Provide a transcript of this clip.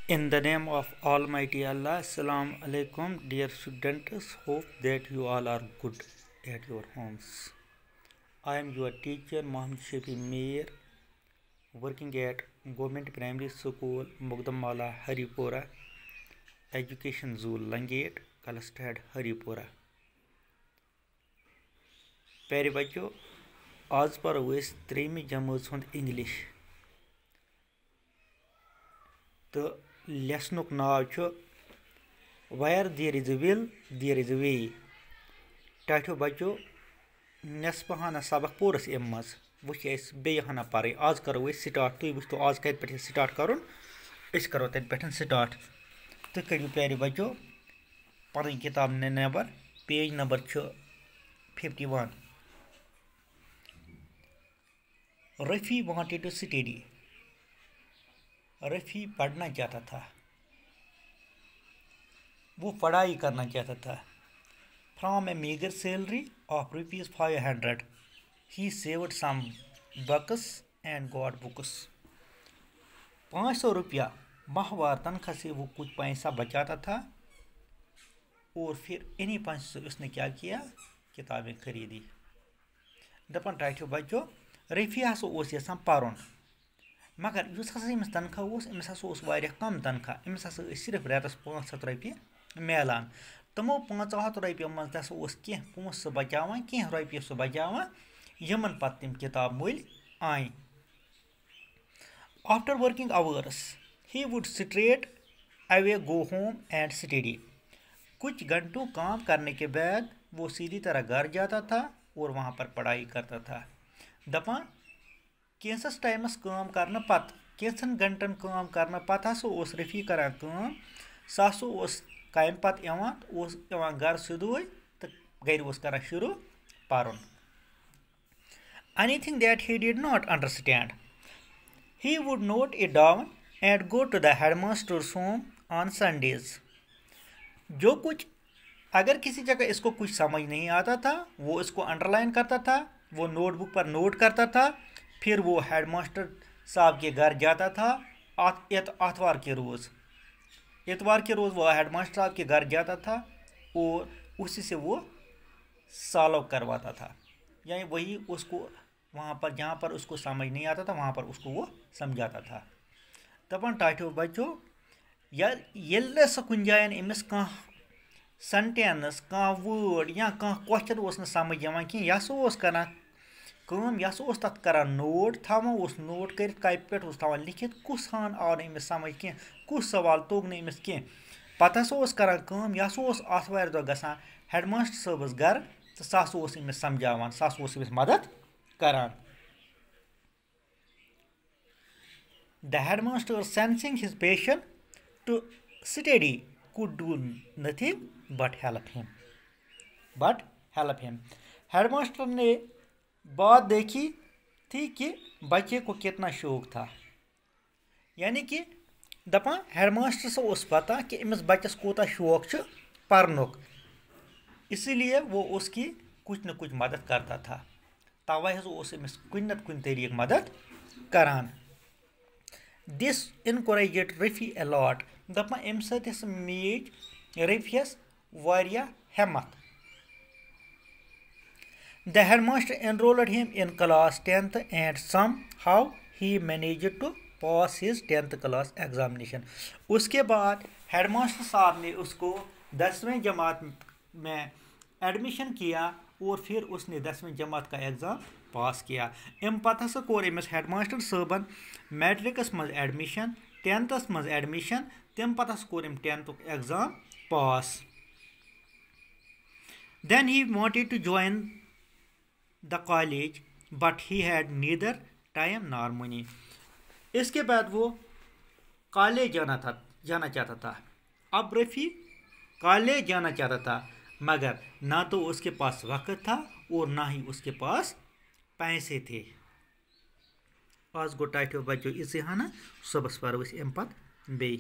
In the name of Almighty Allah, Assalamu alaikum, dear students. Hope that you all are good at your homes. I am your teacher Muhammad Shafi Mir, working at Government Primary School, Mugdamala, Haripura, Education Zoo, Langate, Kalastad, Haripura. प्यारे बच्चों, आज पर अस 3वीं जमात हुंद English तो लेसनुक नाव where there is a will there is a way. टाठो बच्चों नेसपहाना सबक पोरस अम मज वुच बेहना पर आज करो स्टार्ट। तुम वो आज कत पे स्टार्ट कर करो तन पे स्टार्ट। तो करो प्यारे बच्चों पढ़ किताब number page number 51। Rafi wanted to study. Rafi पढ़ना चाहता था, वो पढ़ाई करना चाहता था। From a meagre salary of ₹500 he saved some books and got books. 500 रुपया माहवार तनख्वाह से वो कुछ पैसा बचाता था और फिर इन्हीं पैसों से उसने क्या किया, किताबें खरीदी। दपान टाइटो बच्चों रफ़ी हसा यसान परुन, मगर युस हसा अमिस तनख्वाह अमिस हसा कम तनख्वाह। अमिस हसा सिर्फ रेतस 500 रुपये मिलान। तमो 500 रुपये मज कह पोस बचावान, कह रुपये सह बचावान यमन पत तम किताब मुल आय। After working hours he would straight away go home and study. कुछ घंटों काम करने के बाद वो सीधी तरह घर जाता था और वहाँ पर पढ़ाई करता था। दपान कैंसस टाइमस काम करने पत, कैंसन घंटन काम करने पत हसा रफ़ी करान काम। सह हसा काम पत यवान घर सिधुए तो घर करान शुरू परुन। Anything that he did not understand he would note it down and go to the headmaster's home on Sundays. जो कुछ अगर किसी जगह इसको कुछ समझ नहीं आता था वो इसको अंडरलाइन करता था, वो नोटबुक पर नोट करता था। फिर वो हेडमास्टर साहब के घर जाता था आतवार के रोज़। इतवार के रोज़ वो हेडमास्टर साहब के घर जाता था और उसी से वो सॉल्व करवाता था, यानी वही उसको वहाँ पर जहाँ पर उसको समझ नहीं आता था वहाँ पर उसको वो समझाता था। दपान टाठो बच्चों ये सह कुन जायन अमिस कह सेंटेंस कह वर्ड या कह क्वेश्चन समझ यहां कह यह सह करान कम, यह सह तथ करान नोट थवान नोट कर कप पे थवान लिखित कुछ हान आव नमिस समझ कह, कुछ सवाल तोग नमिस कह। पता करान कम, यह सह आतवार दह गसान हेडमास्टर साहबस घर तो सह अमिस समझावान, सह अमिस मदद करान। The headmaster sensing his patient to study could do nothing but help him. Headmaster ने बात देखी थी कि बच्चे को कितना शौक था, यानी कि दपान हेडमास्टर से उस पता कि अमिस बच्चस कोता शौक परनुक, इसीलिए वो उसकी कुछ न कुछ मदद करता था। तवे अमिस कुन नत कुन तरीक मदद करान। This encouraged Rafi a lot। दपान अमि सत मीज रफ़ीस वारिया हिम्मत। The headmaster enrolled him in class 10th and somehow he managed to pass his 10th class examination। उसके बाद हेडमास्टर साहब ने उसको 10वीं जमात में एडमिशन किया और फिर उसने 10वीं जमात का एग्ज़ाम पास किया। अम पत हसा कोर अमिस हेडमास्टर साहबन मैट्रिकस मज एडमिशन, 10थस मज एडमिशन, तम पत हसा core 10th exam pass. Then he wanted to join the college but he had neither time nor money। इसके बाद वो कॉलेज जाना चाहता था। अब रफ़ी कॉलेज जाना चाहता था मगर ना तो उसके पास वक्त था और ना ही उसके पास पैसे थे। आज गो टाइटो बच्चों इसे हाँ ना सबस पर अम पत बे।